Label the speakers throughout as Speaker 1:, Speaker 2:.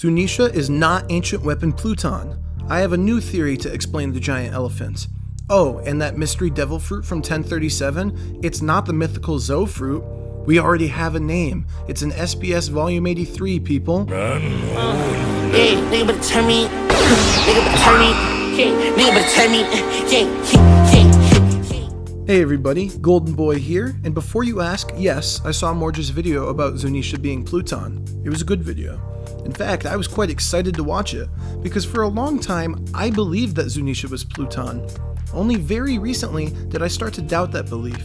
Speaker 1: Zunesha is not ancient weapon pluton. I have a new theory to explain the giant elephant. Oh, and that mystery devil fruit from 1037? It's not the mythical Zo fruit. We already have a name. It's an SBS volume 83, people.
Speaker 2: Hey, nigga better turn me. Nigga better turn me. Nigga better turn me.
Speaker 1: Hey everybody, Golden Boy here, and before you ask, yes, I saw Morge's video about Zunesha being pluton. It was a good video. In fact, I was quite excited to watch it, because for a long time, I believed that Zunesha was pluton. Only very recently did I start to doubt that belief.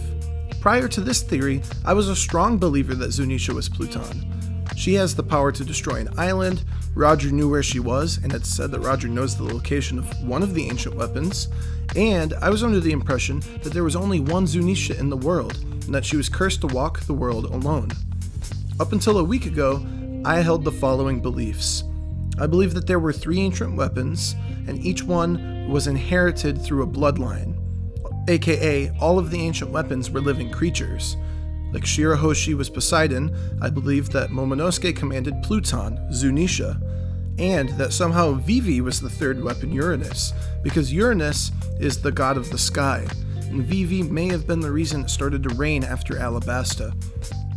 Speaker 1: Prior to this theory, I was a strong believer that Zunesha was pluton. She has the power to destroy an island, Roger knew where she was, and it's said that Roger knows the location of one of the ancient weapons, and I was under the impression that there was only one Zunesha in the world, and that she was cursed to walk the world alone. Up until a week ago, I held the following beliefs. I believed that there were 3 ancient weapons, and each one was inherited through a bloodline, aka all of the ancient weapons were living creatures. Like Shirahoshi was Poseidon, I believed that Momonosuke commanded Pluton, Zunesha, and that somehow Vivi was the 3rd weapon, Uranus, because Uranus is the god of the sky, and Vivi may have been the reason it started to rain after Alabasta.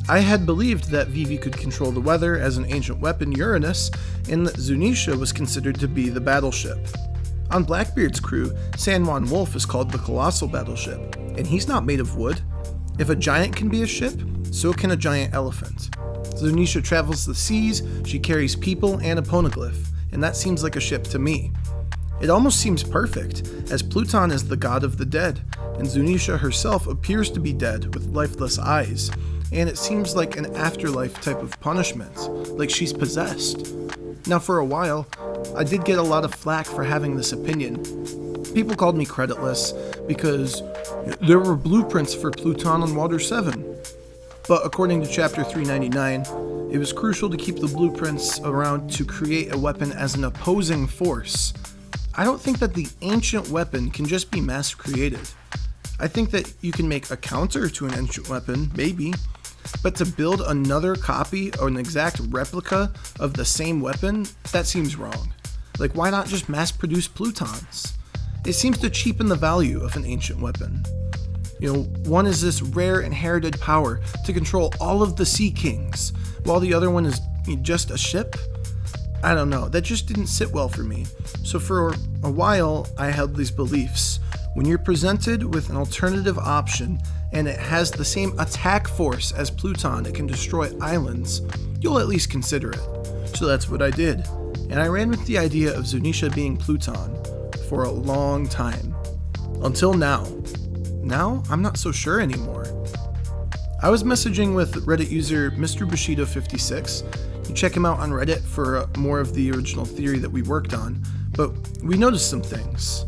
Speaker 1: I had believed that Vivi could control the weather as an ancient weapon, Uranus, and that Zunesha was considered to be the battleship. On Blackbeard's crew, San Juan Wolf is called the Colossal Battleship, and he's not made of wood. If a giant can be a ship, so can a giant elephant. Zunesha travels the seas, she carries people and a poneglyph, and that seems like a ship to me. It almost seems perfect, as Pluton is the god of the dead, and Zunesha herself appears to be dead with lifeless eyes, and it seems like an afterlife type of punishment, like she's possessed. Now for a while, I did get a lot of flack for having this opinion. People called me creditless because there were blueprints for Pluton on Water 7. But according to Chapter 399, it was crucial to keep the blueprints around to create a weapon as an opposing force. I don't think that the ancient weapon can just be mass created. I think that you can make a counter to an ancient weapon, maybe, but to build another copy or an exact replica of the same weapon, that seems wrong. Like, why not just mass produce Plutons? It seems to cheapen the value of an ancient weapon. One is this rare inherited power to control all of the Sea Kings, while the other one is just a ship? I don't know, that just didn't sit well for me. So for a while, I held these beliefs. When you're presented with an alternative option, and it has the same attack force as Pluton, it can destroy islands, you'll at least consider it. So that's what I did, and I ran with the idea of Zunesha being Pluton for a long time. Until now. Now, I'm not so sure anymore. I was messaging with Reddit user Mr. Bushido56. You check him out on Reddit for more of the original theory that we worked on, but we noticed some things.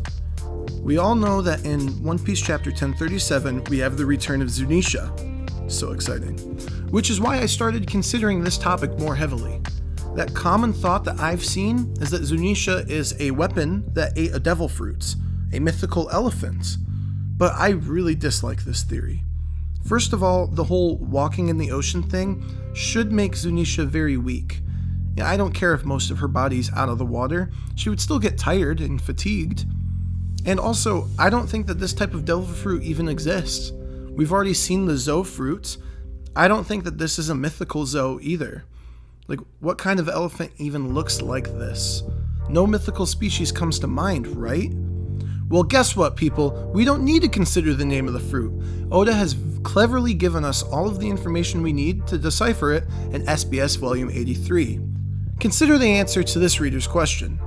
Speaker 1: We all know that in One Piece chapter 1037, we have the return of Zunesha. So exciting. Which is why I started considering this topic more heavily. That common thought that I've seen is that Zunesha is a weapon that ate a devil fruit, a mythical elephant. But I really dislike this theory. First of all, the whole walking in the ocean thing should make Zunesha very weak. I don't care if most of her body's out of the water, she would still get tired and fatigued. And also, I don't think that this type of devil fruit even exists. We've already seen the Zo fruit. I don't think that this is a mythical Zo either. Like, what kind of elephant even looks like this? No mythical species comes to mind, right? Well, guess what, people? We don't need to consider the name of the fruit. Oda has cleverly given us all of the information we need to decipher it in SBS Volume 83. Consider the answer to this reader's question.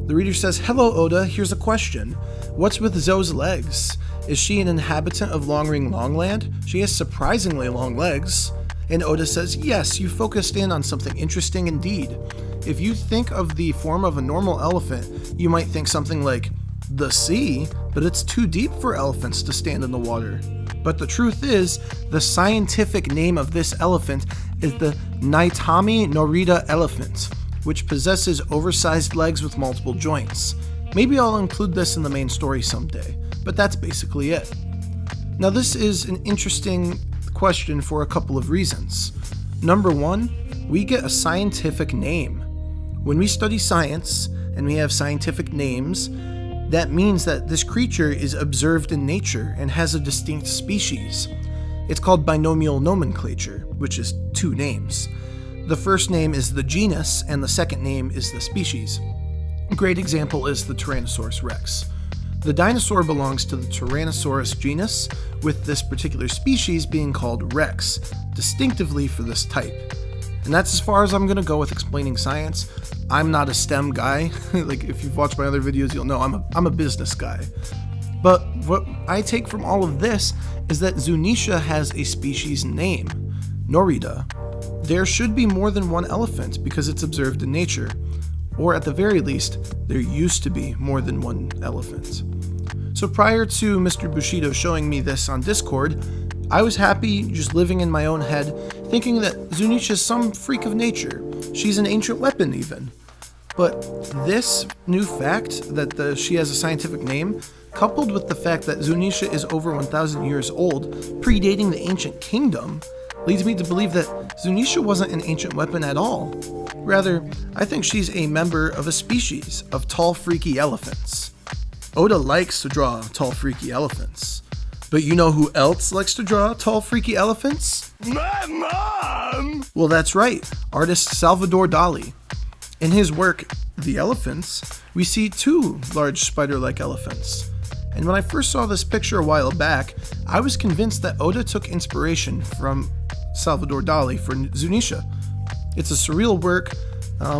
Speaker 1: The reader says, "Hello Oda, here's a question. What's with Zo's legs? Is she an inhabitant of Longring Longland? She has surprisingly long legs." And Oda says, "Yes, you focused in on something interesting indeed. If you think of the form of a normal elephant, you might think something like the sea, but it's too deep for elephants to stand in the water. But the truth is, the scientific name of this elephant is the Naitami Norida elephant, which possesses oversized legs with multiple joints. Maybe I'll include this in the main story someday, but that's basically it." Now this is an interesting question for a couple of reasons. Number one, we get a scientific name. When we study science and we have scientific names, that means that this creature is observed in nature and has a distinct species. It's called binomial nomenclature, which is two names. The first name is the genus, and the second name is the species. A great example is the Tyrannosaurus rex. The dinosaur belongs to the Tyrannosaurus genus, with this particular species being called Rex, distinctively for this type. And that's as far as I'm going to go with explaining science. I'm not a STEM guy. Like, if you've watched my other videos, you'll know I'm a business guy. But what I take from all of this is that Zunesha has a species name, Norida. There should be more than one elephant because it's observed in nature. Or at the very least, there used to be more than one elephant. So prior to Mr. Bushido showing me this on Discord, I was happy just living in my own head, thinking that Zunesha's some freak of nature. She's an ancient weapon even. But this new fact that she has a scientific name, coupled with the fact that Zunesha is over 1,000 years old, predating the ancient kingdom, leads me to believe that Zunesha wasn't an ancient weapon at all. Rather, I think she's a member of a species of tall, freaky elephants. Oda likes to draw tall, freaky elephants. But you know who else likes to draw tall, freaky elephants?
Speaker 2: My mom!
Speaker 1: Well, that's right, artist Salvador Dali. In his work, The Elephants, we see two large spider-like elephants. And when I first saw this picture a while back, I was convinced that Oda took inspiration from Salvador Dali for Zunesha. It's a surreal work.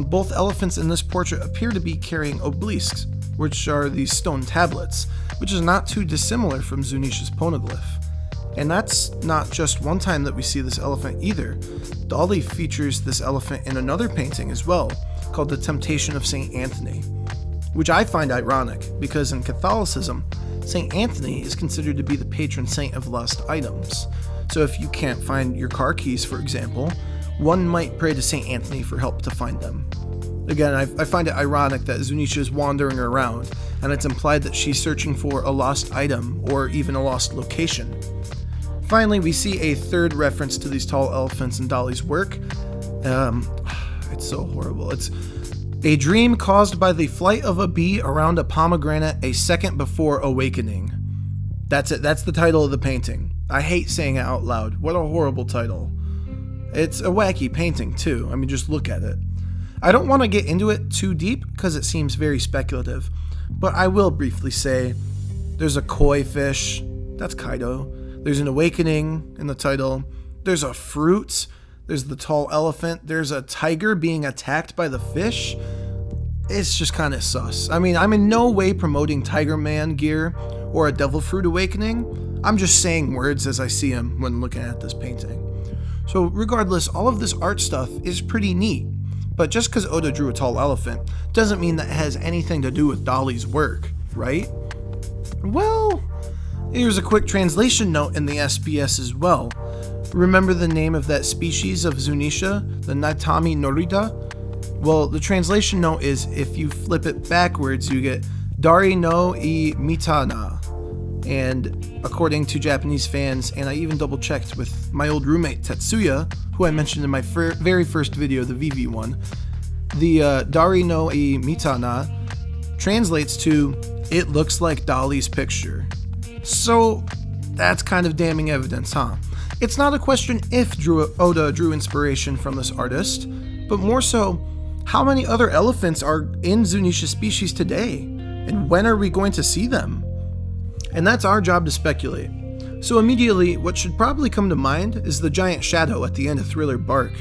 Speaker 1: Both elephants in this portrait appear to be carrying obelisks, which are these stone tablets, which is not too dissimilar from Zunesha's poneglyph. And that's not just one time that we see this elephant either. Dali features this elephant in another painting as well, called The Temptation of St. Anthony, which I find ironic because in Catholicism, St. Anthony is considered to be the patron saint of lost items. So if you can't find your car keys, for example, one might pray to St. Anthony for help to find them. Again, I find it ironic that Zunesha is wandering around, and it's implied that she's searching for a lost item or even a lost location. Finally, we see a third reference to these tall elephants in Dali's work. It's so horrible. It's a dream caused by the flight of a bee around a pomegranate a second before awakening. That's it. That's the title of the painting. I hate saying it out loud. What a horrible title. It's a wacky painting, too. I mean, just look at it. I don't want to get into it too deep because it seems very speculative, but I will briefly say there's a koi fish. That's Kaido. There's an awakening in the title. There's a fruit. There's the tall elephant. There's a tiger being attacked by the fish. It's just kind of sus. I mean, I'm in no way promoting Tiger Man gear or a devil fruit awakening. I'm just saying words as I see them when looking at this painting. So regardless, all of this art stuff is pretty neat. But just because Oda drew a tall elephant doesn't mean that it has anything to do with Dali's work, right? Well, here's a quick translation note in the SBS as well. Remember the name of that species of Zunesha, the Naitami Norida? Well, the translation note is if you flip it backwards, you get Dari no I Mitana. And according to Japanese fans, and I even double checked with my old roommate Tetsuya, who I mentioned in my very first video, the VV one, the Dari no I Mitana translates to, it looks like Dali's picture. So that's kind of damning evidence, huh? It's not a question if Oda drew inspiration from this artist, but more so, how many other elephants are in Zunesha's species today? And when are we going to see them? And that's our job to speculate. So immediately, what should probably come to mind is the giant shadow at the end of Thriller Bark.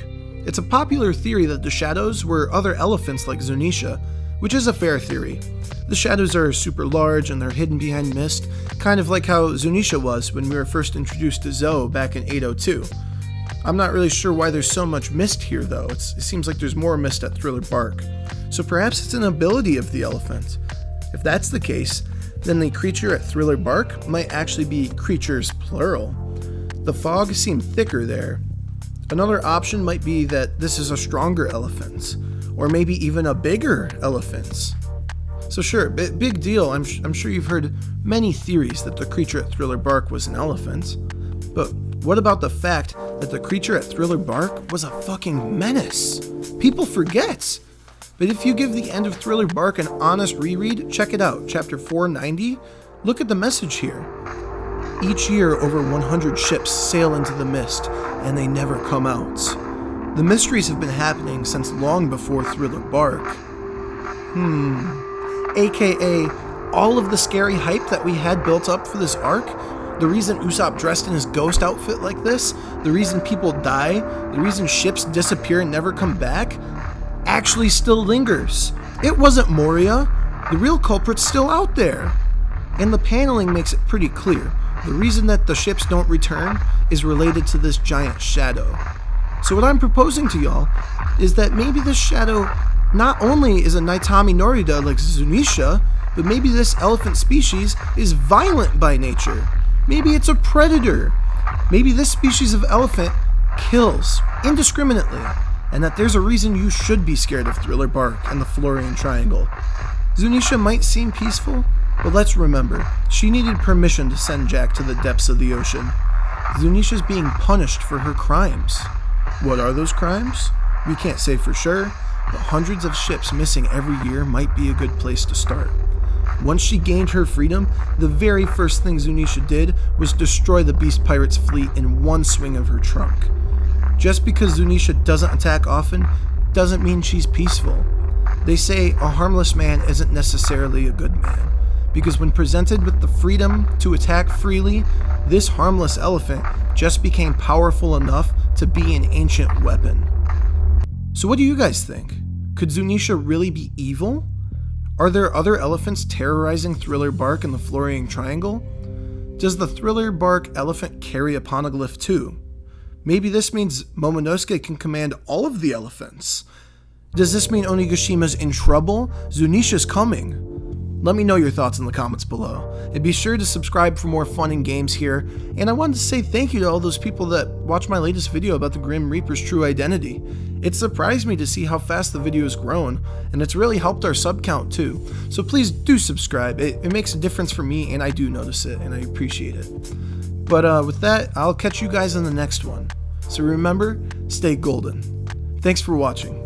Speaker 1: It's a popular theory that the shadows were other elephants like Zunesha, which is a fair theory. The shadows are super large and they're hidden behind mist, kind of like how Zunesha was when we were first introduced to Zoe back in 802. I'm not really sure why there's so much mist here though, it seems like there's more mist at Thriller Bark. So perhaps it's an ability of the elephant. If that's the case, then the creature at Thriller Bark might actually be creatures plural. The fog seemed thicker there. Another option might be that this is a stronger elephant, or maybe even a bigger elephant. So sure, big deal, I'm sure you've heard many theories that the creature at Thriller Bark was an elephant, but what about the fact that the creature at Thriller Bark was a fucking menace? People forget. But if you give the end of Thriller Bark an honest reread, check it out, chapter 490. Look at the message here. Each year, over 100 ships sail into the mist, and they never come out. The mysteries have been happening since long before Thriller Bark. AKA, all of the scary hype that we had built up for this arc, the reason Usopp dressed in his ghost outfit like this, the reason people die, the reason ships disappear and never come back, actually still lingers. It wasn't Moria. The real culprit's still out there. And the paneling makes it pretty clear. The reason that the ships don't return is related to this giant shadow. So what I'm proposing to y'all is that maybe this shadow not only is a Naitami Norida like Zunesha, but maybe this elephant species is violent by nature. Maybe it's a predator. Maybe this species of elephant kills indiscriminately, and that there's a reason you should be scared of Thriller Bark and the Florian Triangle. Zunesha might seem peaceful, but let's remember, she needed permission to send Jack to the depths of the ocean. Zunesha's being punished for her crimes. What are those crimes? We can't say for sure, but hundreds of ships missing every year might be a good place to start. Once she gained her freedom, the very first thing Zunesha did was destroy the Beast Pirates fleet in one swing of her trunk. Just because Zunesha doesn't attack often, doesn't mean she's peaceful. They say a harmless man isn't necessarily a good man, because when presented with the freedom to attack freely, this harmless elephant just became powerful enough to be an ancient weapon. So what do you guys think? Could Zunesha really be evil? Are there other elephants terrorizing Thriller Bark and the Florian Triangle? Does the Thriller Bark elephant carry a poneglyph too? Maybe this means Momonosuke can command all of the elephants. Does this mean Onigoshima's in trouble? Zunisha's coming. Let me know your thoughts in the comments below, and be sure to subscribe for more fun and games here. And I wanted to say thank you to all those people that watched my latest video about the Grim Reaper's true identity. It surprised me to see how fast the video has grown, and it's really helped our sub count too. So please do subscribe, it makes a difference for me, and I do notice it, and I appreciate it. But with that, I'll catch you guys in the next one. So remember, stay golden. Thanks for watching.